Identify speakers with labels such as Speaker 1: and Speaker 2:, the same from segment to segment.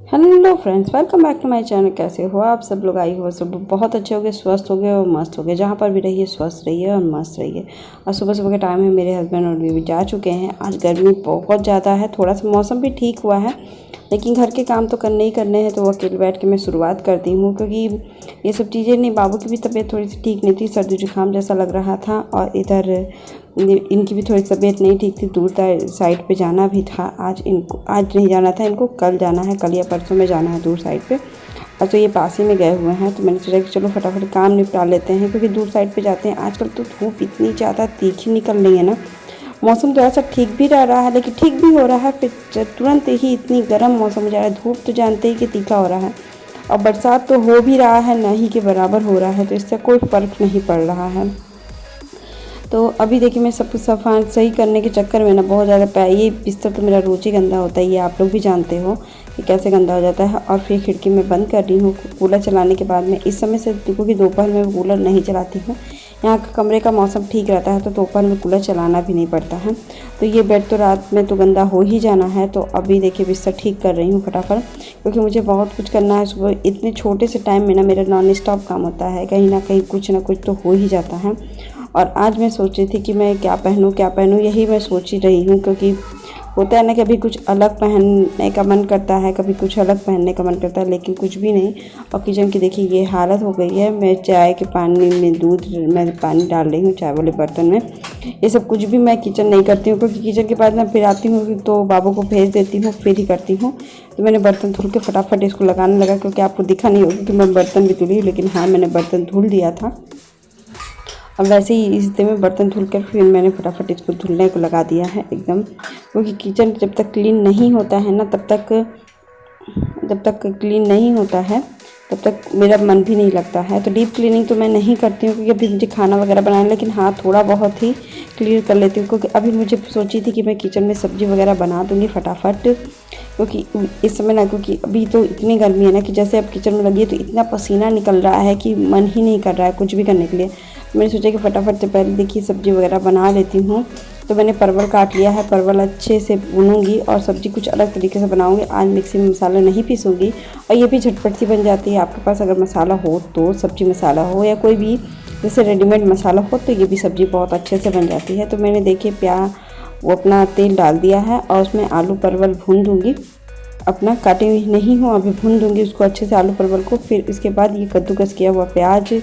Speaker 1: Hello friends, welcome back to my channel. कैसे हो आप सब लोग? आई हो सब बहुत अच्छे हो गए, स्वस्थ हो गए और मस्त हो गए। जहाँ पर भी रहिए स्वस्थ रहिए और मस्त रहिए। और सुबह सुबह के टाइम है, मेरे हस्बैंड और बेबी जा चुके हैं। आज गर्मी बहुत ज़्यादा है, थोड़ा सा मौसम भी ठीक हुआ है, लेकिन घर के काम तो करने ही करने हैं। तो वो अकेले बैठ के मैं शुरुआत करती हूँ, क्योंकि ये सब चीज़ें नहीं, बाबू की भी तबीयत थोड़ी सी ठीक नहीं थी, सर्दी जुकाम जैसा लग रहा था। और इधर इनकी भी थोड़ी तबीयत नहीं ठीक थी, दूर साइड पे जाना भी था। आज नहीं जाना था, इनको कल जाना है, कल या परसों में जाना है दूर साइड पे। और तो ये पास ही में गए हुए हैं, तो मैंने सोचा कि चलो फटाफट काम निपटा लेते हैं, क्योंकि दूर साइड पे जाते हैं। आजकल तो धूप इतनी ज़्यादा तीखी निकल रही है ना। मौसम थोड़ा सा ठीक भी रह रहा है, लेकिन ठीक भी हो रहा है, फिर तुरंत ही इतनी गर्म मौसम हो जा रहा है। धूप तो जानते ही कि तीखा हो रहा है, और बरसात तो हो भी रहा है, ना ही के बराबर हो रहा है, तो इससे कोई फ़र्क नहीं पड़ रहा है। तो अभी देखिए, मैं सब कुछ सफाई सही करने के चक्कर में ना बहुत ज़्यादा ये बिस्तर तो मेरा रोज़ ही गंदा होता है, ये आप लोग भी जानते हो कि कैसे गंदा हो जाता है। और फिर खिड़की में बंद कर रही हूँ कूलर चलाने के बाद में। इस समय से, क्योंकि दोपहर में कूलर नहीं चलाती हूँ, यहाँ का कमरे का मौसम ठीक रहता है, तो दोपहर में कूलर चलाना भी नहीं पड़ता है। तो ये बेड तो रात में तो गंदा हो ही जाना है। तो अभी देखिए बिस्तर ठीक कर रही हूँ फटाफट, क्योंकि मुझे बहुत कुछ करना है। सुबह इतने छोटे से टाइम में ना मेरा नॉन स्टॉप काम होता है, कहीं ना कहीं कुछ ना कुछ तो हो ही जाता है। और आज मैं सोच रही थी कि मैं क्या पहनूं, यही मैं सोच ही रही हूँ, क्योंकि होता है ना, कभी कुछ अलग पहनने का मन करता है, कभी कुछ अलग पहनने का मन करता है, लेकिन कुछ भी नहीं। और किचन की देखिए ये हालत हो गई है। मैं चाय के पानी में मैं पानी डाल रही हूँ, चाय वाले बर्तन में। ये सब कुछ भी मैं किचन नहीं करती हूँ, क्योंकि किचन के बाद मैं फिर आती हूँ तो बाबू को भेज देती हूँ, फिर ही करती हूँ। तो मैंने बर्तन धुल के फटाफट इसको लगाने लगा, क्योंकि आपको दिखा नहीं होगा कि मैं बर्तन भी धुली हूँ, लेकिन हाँ, मैंने बर्तन धुल दिया था। अब वैसे ही इस में बर्तन धुल कर फिर मैंने फटाफट इसको धुलने को लगा दिया है एकदम, क्योंकि किचन जब तक क्लीन नहीं होता है ना, जब तक क्लीन नहीं होता है तब तक मेरा मन भी नहीं लगता है। तो डीप क्लीनिंग तो मैं नहीं करती हूँ, क्योंकि अभी मुझे खाना वगैरह बनाना है, लेकिन हाँ, थोड़ा बहुत ही क्लियर कर लेती हूँ, क्योंकि अभी मुझे सोची थी कि मैं किचन में सब्ज़ी वगैरह बना दूँगी फटाफट। क्योंकि इस समय ना, क्योंकि अभी तो इतनी गर्मी है ना, कि जैसे अब किचन में लगी है तो इतना पसीना निकल रहा है कि मन ही नहीं कर रहा है कुछ भी करने के लिए। मैंने सोचा कि फटाफट से पहले देखिए सब्ज़ी वगैरह बना लेती हूँ। तो मैंने परवल काट लिया है, परवल अच्छे से भूनूंगी और सब्ज़ी कुछ अलग तरीके से बनाऊंगी। आज मिक्सी में मसाला नहीं पीसूंगी, और ये भी झटपट सी बन जाती है। आपके पास अगर मसाला हो, तो सब्ज़ी मसाला हो या कोई भी जैसे रेडीमेड मसाला हो, तो ये भी सब्ज़ी बहुत अच्छे से बन जाती है। तो मैंने देखिए वो अपना तेल डाल दिया है, और उसमें आलू परवल भून दूँगी। अपना काटी हुई नहीं हूँ, अभी भून दूँगी उसको अच्छे से, आलू परवल को। फिर इसके बाद ये कद्दूकस किया हुआ प्याज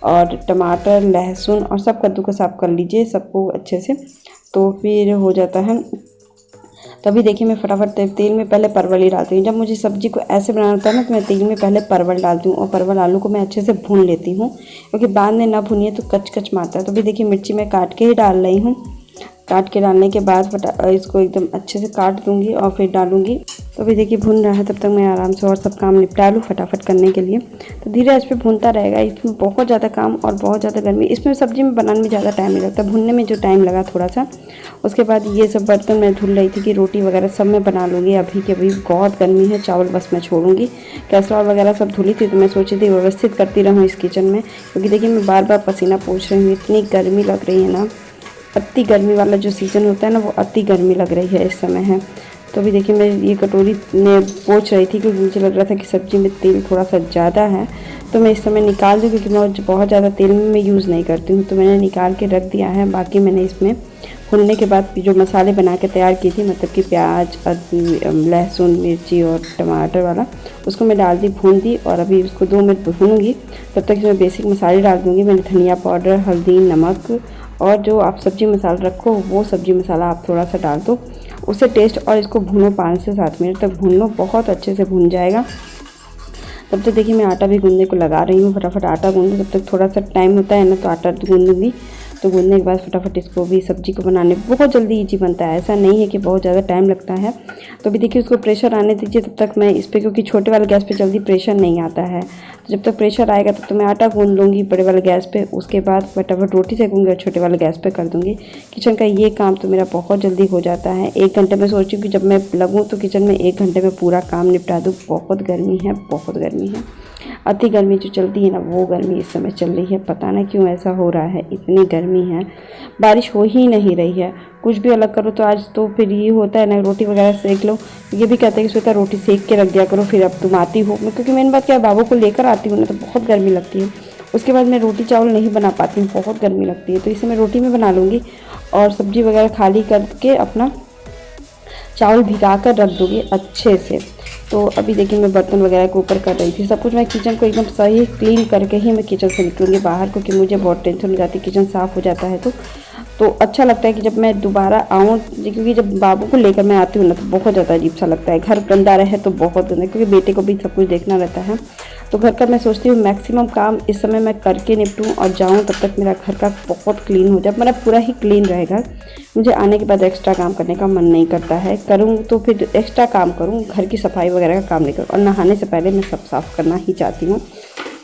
Speaker 1: और टमाटर, लहसुन और सब कद्दूकस आप कर लीजिए सबको अच्छे से, तो फिर हो जाता है। तभी देखिए मैं फटाफट तेल में पहले परवल ही डालती हूँ। जब मुझे सब्ज़ी को ऐसे बनाना होता है ना, तो मैं तेल में पहले परवल डालती हूँ, और परवल आलू को मैं अच्छे से भून लेती हूँ, क्योंकि बाद में ना भूनिए तो कच कच मारता है। तो भी देखिए मिर्ची मैं काट के ही डाल रही हूँ। काट के डालने के बाद इसको एकदम अच्छे से काट दूँगी और फिर डालूँगी। तो अभी देखिए भून रहा है, तब तक मैं आराम से और सब काम निपटा लूँ फटाफट करने के लिए। तो धीरे आंच पे भूनता रहेगा। इसमें बहुत ज़्यादा काम और बहुत ज़्यादा गर्मी, इसमें सब्ज़ी में बनाने में ज़्यादा टाइम नहीं लगता, भूनने में जो टाइम लगा थोड़ा सा। उसके बाद ये सब बर्तन मैं धुल रही थी कि रोटी वगैरह सब मैं बना लूँगी। अभी के अभी बहुत गर्मी है, चावल बस मैं छोड़ूंगी। कैसरॉल वगैरह सब धुली थी, तो मैं सोची थी व्यवस्थित करती रहूँ इस किचन में, क्योंकि देखिए मैं बार बार पसीना पोंछ रही हूँ, इतनी गर्मी लग रही है ना। अति गर्मी वाला जो सीज़न होता है ना, वो अति गर्मी लग रही है इस समय है। तो अभी देखिए मैं ये कटोरी में पोंछ रही थी, क्योंकि मुझे लग रहा था कि सब्ज़ी में तेल थोड़ा सा ज़्यादा है, तो मैं इस समय निकाल दूँ, क्योंकि मैं बहुत ज़्यादा तेल में मैं यूज़ नहीं करती हूँ। तो मैंने निकाल के रख दिया है। बाकी मैंने इसमें भूनने के बाद जो मसाले बना के तैयार की थी, मतलब कि प्याज, लहसुन, मिर्ची और टमाटर वाला, उसको मैं डाल दी, भून दी, और अभी उसको 2 मिनट भूनूंगी। तब तक इसमें बेसिक मसाले डाल दूँगी। मैंने धनिया पाउडर, हल्दी, नमक और जो आप सब्ज़ी मसाला रखो वो सब्ज़ी मसाला आप थोड़ा सा डाल दो, उससे टेस्ट। और इसको भूनो 5 से 7 मिनट तक भून लो, बहुत अच्छे से भून जाएगा। तब तक देखिए मैं आटा भी गूँधने को लगा रही हूँ, फटाफट आटा गूँध। तब तक थोड़ा सा टाइम होता है ना, तो आटा गूँध दूँगी। तो गूँधने के बाद फटाफट इसको भी सब्ज़ी को बनाने बहुत जल्दी ईजी बनता है, ऐसा नहीं है कि बहुत ज़्यादा टाइम लगता है। तो अभी देखिए उसको प्रेशर आने दीजिए, तब तक मैं इस पर, क्योंकि छोटे वाले गैस पे जल्दी प्रेशर नहीं आता है, तो जब तक प्रेशर आएगा तब तक मैं आटा गूँध लूँगी बड़े वाले गैस पे। उसके बाद फटाफट रोटी सेकूँगी और छोटे वाले गैस पे कर दूँगी। किचन का ये काम तो मेरा बहुत जल्दी हो जाता है। 1 घंटे में सोची कि जब मैं लगूँ तो किचन में 1 घंटे में पूरा काम निपटा दूँ। बहुत गर्मी है, बहुत गर्मी है। अति गर्मी जो चलती है ना, वो गर्मी इस समय चल रही है। पता नहीं क्यों ऐसा हो रहा है, इतनी गर्मी है। बारिश हो ही नहीं रही है। कुछ भी अलग करो तो आज तो फिर ये होता है ना, रोटी वगैरह सेक लो। ये भी कहते हैं कि श्वेता रोटी सेक के रख दिया करो, फिर अब तुम आती हो। मैं क्योंकि मेन बात क्या है, बाबू को लेकर आती हूँ ना तो बहुत गर्मी लगती है, उसके बाद मैं रोटी चावल नहीं बना पाती हूँ, बहुत गर्मी लगती है। तो इसे मैं रोटी में बना लूँगी और सब्जी वगैरह खाली करके अपना चावल भिगा कर रख दूँगी अच्छे से। तो अभी देखिए मैं बर्तन वगैरह के ऊपर कर रही थी सब कुछ। मैं किचन को एकदम सही क्लीन करके ही मैं किचन से निकलूँगी बाहर, क्योंकि मुझे बहुत टेंशन हो जाती है किचन साफ़ हो जाता है तो अच्छा लगता है कि जब मैं दोबारा आऊँ, क्योंकि जब बाबू को लेकर मैं आती हूँ ना तो बहुत ज़्यादा अजीब सा लगता है। घर गंदा रहे तो बहुत गंदा, क्योंकि बेटे को भी सब कुछ देखना रहता है। तो घर का मैं सोचती हूँ मैक्सिमम काम इस समय मैं करके निपटूँ और जाऊँ, तब तक मेरा घर का बहुत क्लीन हो जाए, मेरा पूरा ही क्लीन रहेगा। मुझे आने के बाद एक्स्ट्रा काम करने का मन नहीं करता है, करूँ तो फिर एक्स्ट्रा काम करूँ, घर की सफाई वगैरह का काम नहीं करूँ। और नहाने से पहले मैं सब साफ़ करना ही चाहती हूँ।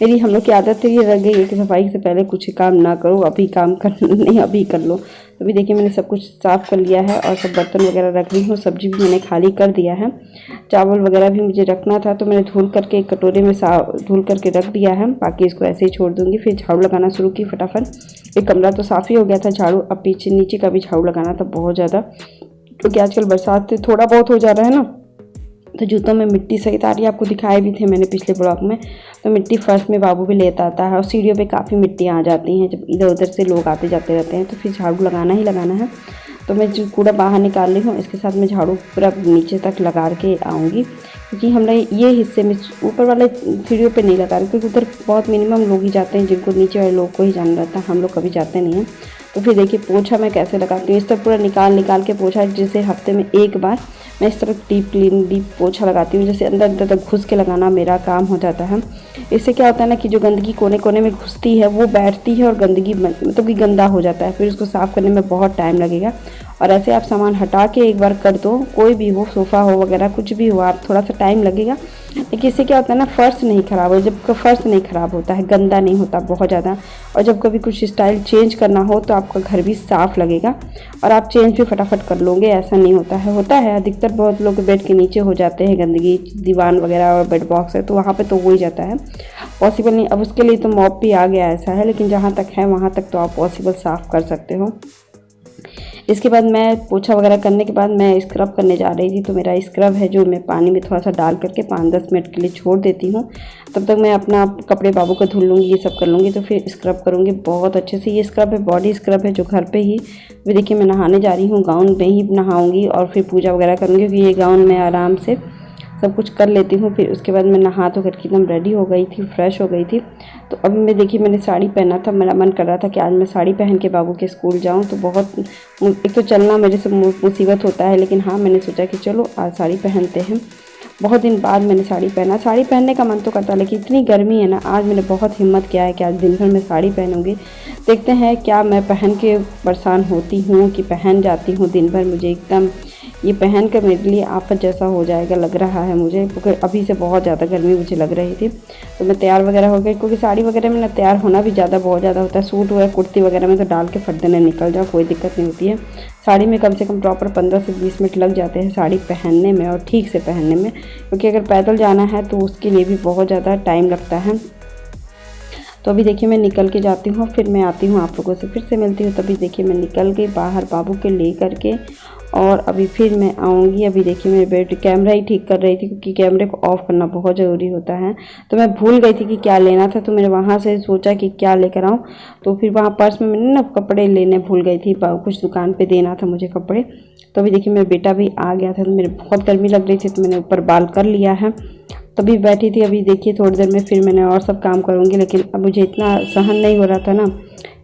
Speaker 1: मेरी हम लोग की आदत है ये रह गई है कि सफाई से पहले कुछ काम ना करो, अभी काम कर नहीं अभी कर लो। तो अभी देखिए मैंने सब कुछ साफ़ कर लिया है और सब बर्तन वगैरह रख रही हूँ। सब्जी भी मैंने खाली कर दिया है, चावल वगैरह भी मुझे रखना था तो मैंने धुल करके एक कटोरे में धुल करके रख दिया है। बाकी इसको ऐसे ही छोड़ दूँगी। फिर झाड़ू लगाना शुरू की फटाफट। एक कमरा तो साफ़ ही हो गया था झाड़ू, अब पीछे नीचे का भी झाड़ू लगाना था बहुत ज़्यादा, क्योंकि आजकल बरसात थोड़ा बहुत हो जा रहा है ना, तो जूतों में मिट्टी सहित आ रही है। आपको दिखाए भी थे मैंने पिछले ब्लॉग में। तो मिट्टी फर्स्ट में बाबू भी लेता आता है और सीढ़ियों पे काफ़ी मिट्टी आ जाती हैं, जब इधर उधर से लोग आते जाते रहते हैं तो फिर झाड़ू लगाना ही लगाना है। तो मैं जो कूड़ा बाहर निकाल रही हूँ इसके साथ मैं झाड़ू पूरा नीचे तक लगा के आऊँगी, क्योंकि हम लोग ये हिस्से में ऊपर वाले सीढ़ियों पे नहीं लगा रहे, क्योंकि उधर बहुत मिनिमम लोग ही जाते हैं, जिनको नीचे वाले लोग को ही जाना रहता है, हम लोग कभी जाते नहीं हैं। तो फिर देखिए पोछा मैं कैसे लगाती हूँ, इस तरह पूरा निकाल के पोछा, जैसे हफ्ते में एक बार मैं इस तरह डीप पोछा लगाती हूँ। जैसे अंदर तक घुस के लगाना मेरा काम हो जाता है। इससे क्या होता है ना कि जो गंदगी कोने कोने में घुसती है वो बैठती है और गंदगी मतलब कि गंदा हो जाता है, फिर उसको साफ़ करने में बहुत टाइम लगेगा। और ऐसे आप सामान हटा के एक बार कर दो, कोई भी हो, सोफ़ा हो वगैरह कुछ भी हो, आप थोड़ा सा टाइम लगेगा, लेकिन इससे क्या होता है ना फर्श नहीं ख़राब हो। जब फर्श नहीं ख़राब होता है, गंदा नहीं होता बहुत ज़्यादा, और जब कभी कुछ स्टाइल चेंज करना हो तो आपका घर भी साफ़ लगेगा और आप चेंज भी फटाफट कर लोगे। ऐसा नहीं होता है अधिकतर बहुत लोग बेड के नीचे हो जाते हैं गंदगी, दीवान वगैरह और बेड बॉक्स है तो वहाँ पे तो हो ही जाता है, पॉसिबल नहीं। अब उसके लिए तो मॉप भी आ गया ऐसा है, लेकिन जहाँ तक है वहाँ तक तो आप पॉसिबल साफ़ कर सकते हो। इसके बाद मैं पोछा वगैरह करने के बाद मैं स्क्रब करने जा रही थी। तो मेरा स्क्रब है जो मैं पानी में थोड़ा सा डाल करके 5-10 मिनट के लिए छोड़ देती हूँ। तब तक मैं अपना कपड़े बाबू को धुल लूँगी, ये सब कर लूँगी, तो फिर स्क्रब करूँगी बहुत अच्छे से। ये स्क्रब है बॉडी स्क्रब है जो घर पे ही, भी देखिए मैं नहाने जा रही हूँ, गाउन में ही नहाऊँगी और फिर पूजा वगैरह करूँगी, क्योंकि ये गाउन में आराम से सब कुछ कर लेती हूँ। फिर उसके बाद मैं नहा धो करके एकदम रेडी हो गई थी, फ्रेश हो गई थी। तो अब मैं देखिए मैंने साड़ी पहना था, मेरा मन कर रहा था कि आज मैं साड़ी पहन के बाबू के स्कूल जाऊँ। तो बहुत एक तो चलना मेरे से मुसीबत होता है, लेकिन हाँ मैंने सोचा कि चलो आज साड़ी पहनते हैं। बहुत दिन बाद मैंने साड़ी पहना। साड़ी पहनने का मन तो करता है, लेकिन इतनी गर्मी है ना, आज मैंने बहुत हिम्मत किया है कि आज दिन भर मैं साड़ी पहनूंगी। देखते हैं क्या मैं पहन के परेशान होती हूँ कि पहन जाती हूँ दिन भर। मुझे एकदम ये पहन कर मेरे लिए आफत जैसा हो जाएगा लग रहा है मुझे, क्योंकि अभी से बहुत ज़्यादा गर्मी मुझे लग रही थी। तो मैं तैयार वगैरह हो गई, क्योंकि साड़ी वगैरह में ना तैयार होना भी बहुत ज़्यादा होता है। सूट वगैरह कुर्ती वगैरह में तो डाल के फट देने निकल जाओ, कोई दिक्कत नहीं होती है। साड़ी में कम से कम प्रॉपर 15 से 20 मिनट लग जाते हैं साड़ी पहनने में और ठीक से पहनने में, क्योंकि अगर पैदल जाना है तो उसके लिए भी बहुत ज़्यादा टाइम लगता है। तो अभी देखिए मैं निकल के जाती हूँ, फिर मैं आती हूँ आप लोगों से फिर से मिलती हूँ। तभी देखिए मैं निकल गई बाहर बाबू के ले करके, और अभी फिर मैं आऊँगी। अभी देखिए मेरे बेटे कैमरा ही ठीक कर रही थी, क्योंकि कैमरे को ऑफ़ करना बहुत ज़रूरी होता है। तो मैं भूल गई थी कि क्या लेना था, तो मैंने वहाँ से सोचा कि क्या लेकर आऊँ। तो फिर वहाँ पर्स में मैंने ना कपड़े लेने भूल गई थी, कुछ दुकान पे देना था मुझे कपड़े। तो अभी देखिए मेरा बेटा भी आ गया था, तो मेरे बहुत गर्मी लग रही थी, तो मैंने ऊपर बाल कर लिया है, तभी बैठी थी। अभी देखिए थोड़ी देर में फिर मैंने और सब काम करूँगी, लेकिन अब मुझे इतना सहन नहीं हो रहा था ना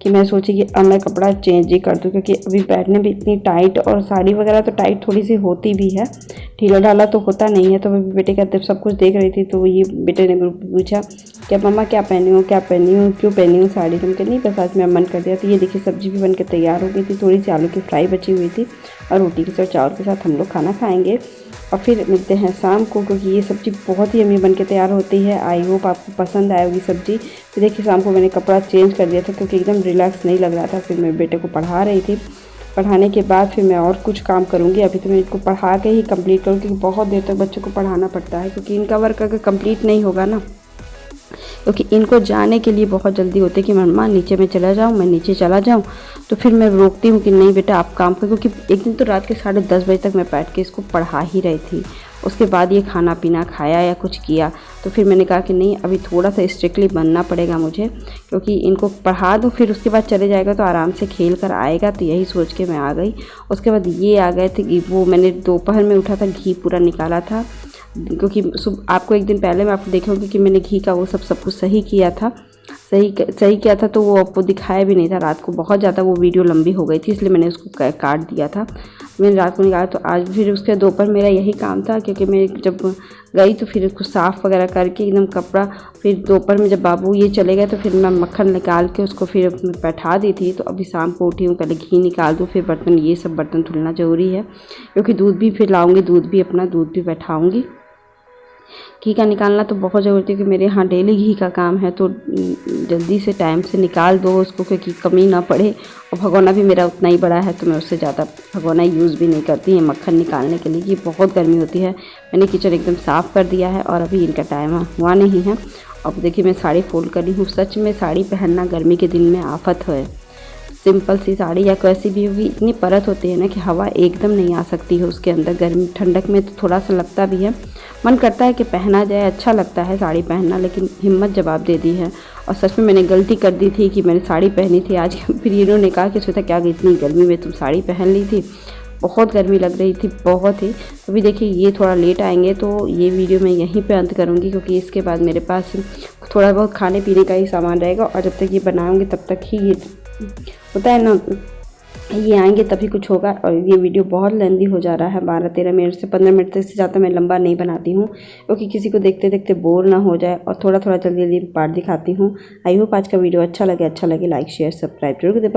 Speaker 1: कि मैं सोची कि अब मैं कपड़ा चेंज ही कर दूँ, क्योंकि अभी बैठने भी इतनी टाइट, और साड़ी वगैरह तो टाइट थोड़ी सी होती भी है, ढीला ढाला तो होता नहीं है। तो मैं बेटे का सब कुछ देख रही थी, तो ये बेटे ने पूछा क्या मम्मा क्या पहनी हो, क्या पहनी हो, क्यों पहनी हो साड़ी। तो मैं नहीं बस आज मेरा मन कर दिया। तो ये देखिए सब्जी भी बन के तैयार हो गई थी, थोड़ी सी आलू की फ्राई बची हुई थी, और रोटी के साथ चावल के साथ हम लोग खाना खाएँगे। और फिर मिलते हैं शाम को, क्योंकि ये सब्ज़ी बहुत ही यम्मी बन के तैयार होती है। आई होप आपको पसंद आएगी सब्ज़ी। तो देखिए शाम को मैंने कपड़ा चेंज कर दिया था, क्योंकि एकदम रिलैक्स नहीं लग रहा था। फिर मैं बेटे को पढ़ा रही थी, पढ़ाने के बाद फिर मैं और कुछ काम करूँगी। अभी तो मैं इनको पढ़ा के ही कंप्लीट करूँ, क्योंकि बहुत देर तक बच्चों को पढ़ाना पड़ता है, क्योंकि इनका वर्क अगर कंप्लीट नहीं होगा ना, क्योंकि इनको जाने के लिए बहुत जल्दी होती है कि मम्मा नीचे मैं चला जाऊँ, मैं नीचे चला जाऊँ। तो फिर मैं रोकती हूँ कि नहीं बेटा आप काम करो, क्योंकि एक दिन तो रात के 10:30 बजे तक मैं बैठ के इसको पढ़ा ही रही थी। उसके बाद ये खाना पीना खाया या कुछ किया, तो फिर मैंने कहा कि नहीं अभी थोड़ा सा स्ट्रिक्टली बनना पड़ेगा मुझे, क्योंकि इनको पढ़ा दूँ फिर उसके बाद चले जाएगा तो आराम से खेल कर आएगा। तो यही सोच के मैं आ गई। उसके बाद ये आ गए थे कि वो मैंने दोपहर में उठा था, घी पूरा निकाला था, क्योंकि आपको एक दिन पहले मैं आपको देखूँगी कि मैंने घी का वो सब कुछ सही किया था, सही किया था। तो वो आपको दिखाया भी नहीं था रात को, बहुत ज़्यादा वो वीडियो लंबी हो गई थी, इसलिए मैंने उसको काट दिया था। मैंने रात को निकाला। तो आज फिर उसके दोपहर मेरा यही काम था, क्योंकि मैं जब गई तो फिर उसको साफ़ वगैरह करके एकदम कपड़ा, फिर दोपहर में जब बाबू ये चले गए तो फिर मैं मक्खन निकाल के उसको फिर बैठा दी थी। तो अभी शाम को उठी हूँ, पहले घी निकाल दूँ, फिर बर्तन, ये सब बर्तन धुलना ज़रूरी है, क्योंकि दूध भी फिर लाऊँगी, दूध भी बैठाऊँगी। घी का निकालना तो बहुत ज़रूरी है कि मेरे यहाँ डेली घी का काम है, तो जल्दी से टाइम से निकाल दो उसको, क्योंकि कमी ना पड़े। और भगोना भी मेरा उतना ही बड़ा है, तो मैं उससे ज़्यादा भगोना यूज़ भी नहीं करती है मक्खन निकालने के लिए, कि बहुत गर्मी होती है। मैंने किचन एकदम साफ़ कर दिया है और अभी इनका टाइम हुआ नहीं है। अब देखिए मैं साड़ी फोल्ड कर रही हूँ। सच में साड़ी पहनना गर्मी के दिन में आफत है। सिंपल सी साड़ी या कैसी भी होगी, इतनी परत होती है ना कि हवा एकदम नहीं आ सकती है उसके अंदर। गर्मी ठंडक में तो थोड़ा सा लगता भी है, मन करता है कि पहना जाए, अच्छा लगता है साड़ी पहनना, लेकिन हिम्मत जवाब दे दी है। और सच में मैंने गलती कर दी थी कि मैंने साड़ी पहनी थी आज। फिर इन्होंने कहा कि श्वेता क्या इतनी गर्मी में तुम साड़ी पहन ली थी, बहुत गर्मी लग रही थी, बहुत ही। अभी देखिए ये थोड़ा लेट आएंगे, तो ये वीडियो मैं यहीं पे अंत करूँगी, क्योंकि इसके बाद मेरे पास थोड़ा बहुत खाने पीने का ही सामान रहेगा, और जब तक ये बनाऊँगी तब तक ही ये होता है ना, ये आएंगे तभी कुछ होगा। और ये वीडियो बहुत लेंदी हो जा रहा है, 12-13 मिनट से 15 मिनट से ज़्यादा मैं लंबा नहीं बनाती हूँ, क्योंकि किसी को देखते देखते बोर ना हो जाए, और थोड़ा थोड़ा जल्दी जल्दी पार्ट दिखाती हूँ। आई होप आज का वीडियो अच्छा लगे लाइक शेयर सब्सक्राइब जरूर करें।